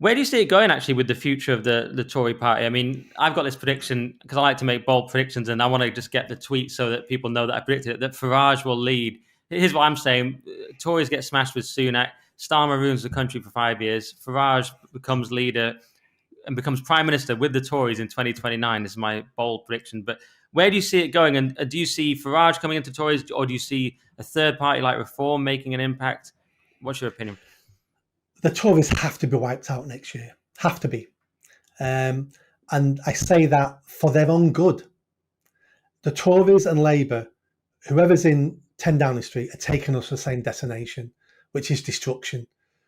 Where do you see it going actually with the future of the Tory party? I mean, I've got this prediction because I like to make bold predictions and I want to just get the tweet so that people know that I predicted it, that Farage will lead. Here's what I'm saying. Tories get smashed with Sunak. Starmer ruins the country for 5 years. Farage becomes leader and becomes prime minister with the Tories in 2029. This is my bold prediction. But where do you see it going? And do you see Farage coming into Tories, or do you see a third party like Reform making an impact? What's your opinion? The Tories have to be wiped out next year. Have to be. And I say that for their own good. The Tories and Labour, whoever's in 10 Downing Street, are taking us to the same destination, which is destruction.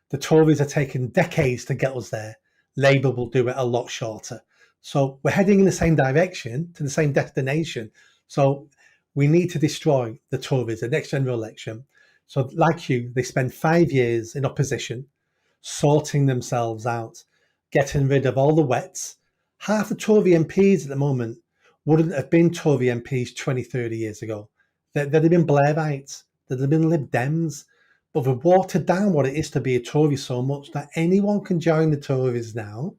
The Tories are taking decades to get us there. Labour will do it a lot shorter. So we're heading in the same direction, to the same destination. So we need to destroy the Tories, the next general election. So like you, they spend 5 years in opposition, sorting themselves out, getting rid of all the wets. Half the Tory MPs at the moment wouldn't have been Tory MPs 20, 30 years ago. They'd have been Blairites, they'd have been Lib Dems, but they've watered down what it is to be a Tory so much that anyone can join the Tories now.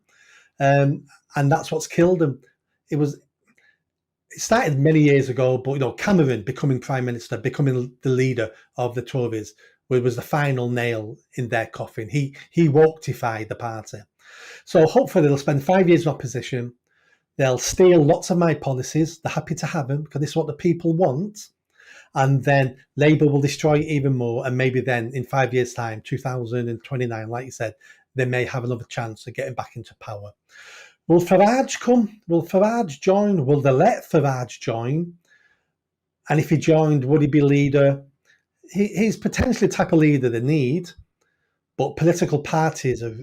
And that's what's killed them. It started many years ago, but Cameron becoming Prime Minister, becoming the leader of the Tories, was the final nail in their coffin. He wokeified the party. So hopefully they'll spend 5 years in opposition. They'll steal lots of my policies. They're happy to have them because this is what the people want. And then Labour will destroy it even more. And maybe then in 5 years' time, 2029, like you said, they may have another chance of getting back into power. Will Farage come? Will Farage join? Will they let Farage join? And if he joined, would he be leader? He's potentially the type of leader they need, but political parties are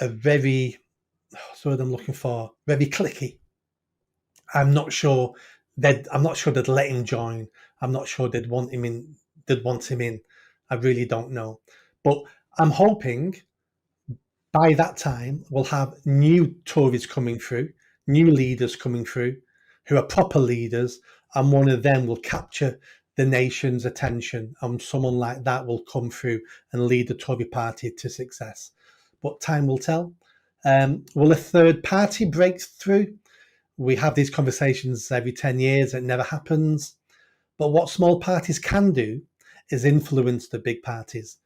very, what's the word I'm looking for? Very cliquey. I'm not sure they'd let him join. I'm not sure they'd want him in. I really don't know. But I'm hoping by that time we'll have new Tories coming through, new leaders coming through who are proper leaders, and one of them will capture the nation's attention, and someone like that will come through and lead the Tory party to success. But time will tell. Will a third party break through? We have these conversations every 10 years. It never happens. But what small parties can do is influence the big parties.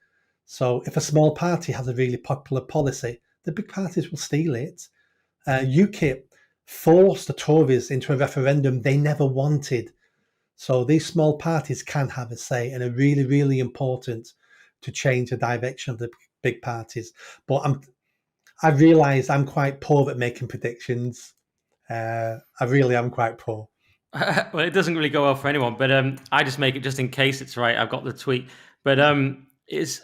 So if a small party has a really popular policy, the big parties will steal it. UKIP forced the Tories into a referendum they never wanted. So these small parties can have a say and are really, really important to change the direction of the big parties. But I realise I'm quite poor at making predictions. I really am quite poor. Well, it doesn't really go well for anyone, but I just make it just in case it's right. I've got the tweet. But is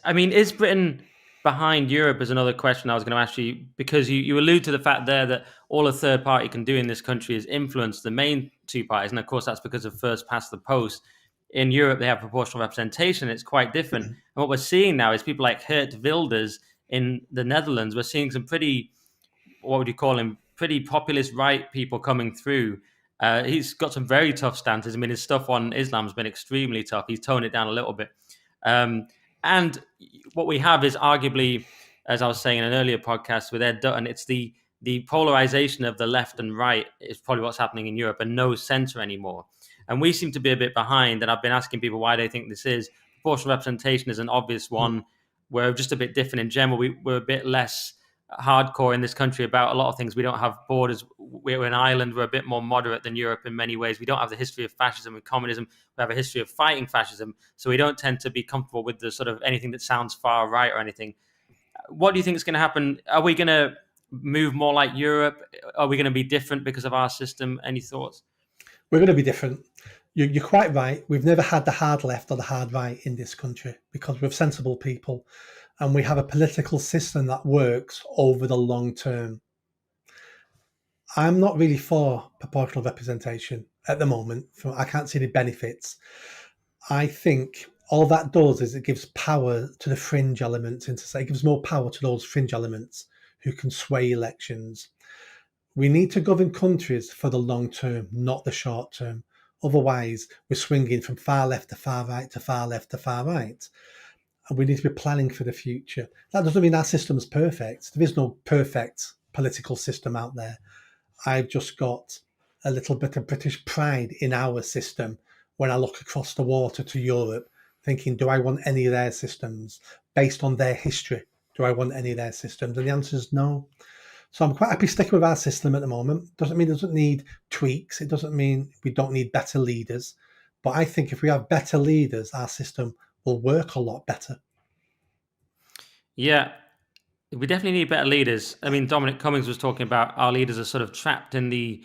Britain behind Europe is another question I was going to ask you, because you allude to the fact there that all a third party can do in this country is influence the main two parties. And of course, that's because of first past the post. In Europe, they have proportional representation. It's quite different. And what we're seeing now is people like Geert Wilders in the Netherlands. We're seeing some pretty, what would you call him, pretty populist right people coming through. He's got some very tough stances. I mean, his stuff on Islam has been extremely tough. He's toned it down a little bit. And what we have is arguably, as I was saying in an earlier podcast with Ed Dutton, it's the polarization of the left and right is probably what's happening in Europe, and no center anymore. And we seem to be a bit behind. And I've been asking people why they think this is. Proportional representation is an obvious one. We're just a bit different in general. We're a bit less hardcore in this country about a lot of things. We don't have borders. We're an island. We're a bit more moderate than Europe in many ways. We don't have the history of fascism and communism. We have a history of fighting fascism. So we don't tend to be comfortable with the sort of anything that sounds far right or anything. What do you think is going to happen? Are we going to move more like Europe? Are we going to be different because of our system? Any thoughts? We're going to be different. You're quite right. We've never had the hard left or the hard right in this country because we're sensible people. And we have a political system that works over the long term. I'm not really for proportional representation at the moment. I can't see the benefits. I think all that does is it gives power to the fringe elements in society. It gives more power to those fringe elements who can sway elections. We need to govern countries for the long term, not the short term. Otherwise, we're swinging from far left to far right to far left to far right. and we need to be planning for the future. That doesn't mean our system's perfect. There is no perfect political system out there. I've just got a little bit of British pride in our system when I look across the water to Europe, thinking, do I want any of their systems based on their history? Do I want any of their systems? And the answer is no. So I'm quite happy sticking with our system at the moment. Doesn't mean it doesn't need tweaks. It doesn't mean we don't need better leaders. But I think if we have better leaders, our system will work a lot better. Yeah, we definitely need better leaders. I mean, Dominic Cummings was talking about our leaders are sort of trapped in the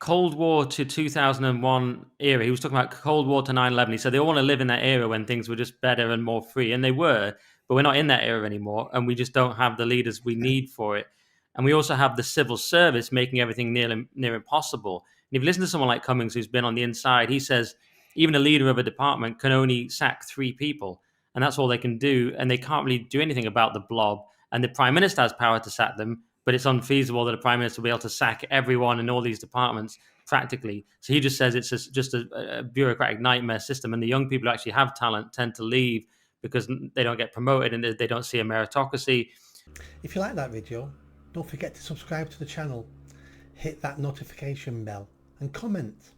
Cold War to 2001 era. He was talking about Cold War to 9/11. He said they all want to live in that era when things were just better and more free. And they were, but we're not in that era anymore. And we just don't have the leaders we need for it. And we also have the civil service making everything near impossible. And if you listen to someone like Cummings, who's been on the inside, he says even a leader of a department can only sack 3 people. And that's all they can do. And they can't really do anything about the blob. And the prime minister has power to sack them, but it's unfeasible that a prime minister will be able to sack everyone in all these departments practically. So he just says it's just a bureaucratic nightmare system, and the young people who actually have talent tend to leave because they don't get promoted and they don't see a meritocracy. If you like that video, don't forget to subscribe to the channel, hit that notification bell and comment.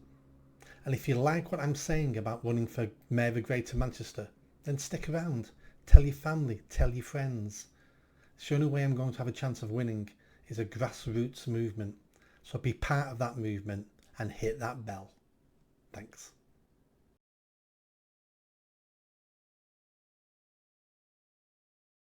And if you like what I'm saying about running for Mayor of Greater Manchester, then stick around. Tell your family, tell your friends. The only way I'm going to have a chance of winning is a grassroots movement. So be part of that movement and hit that bell. Thanks.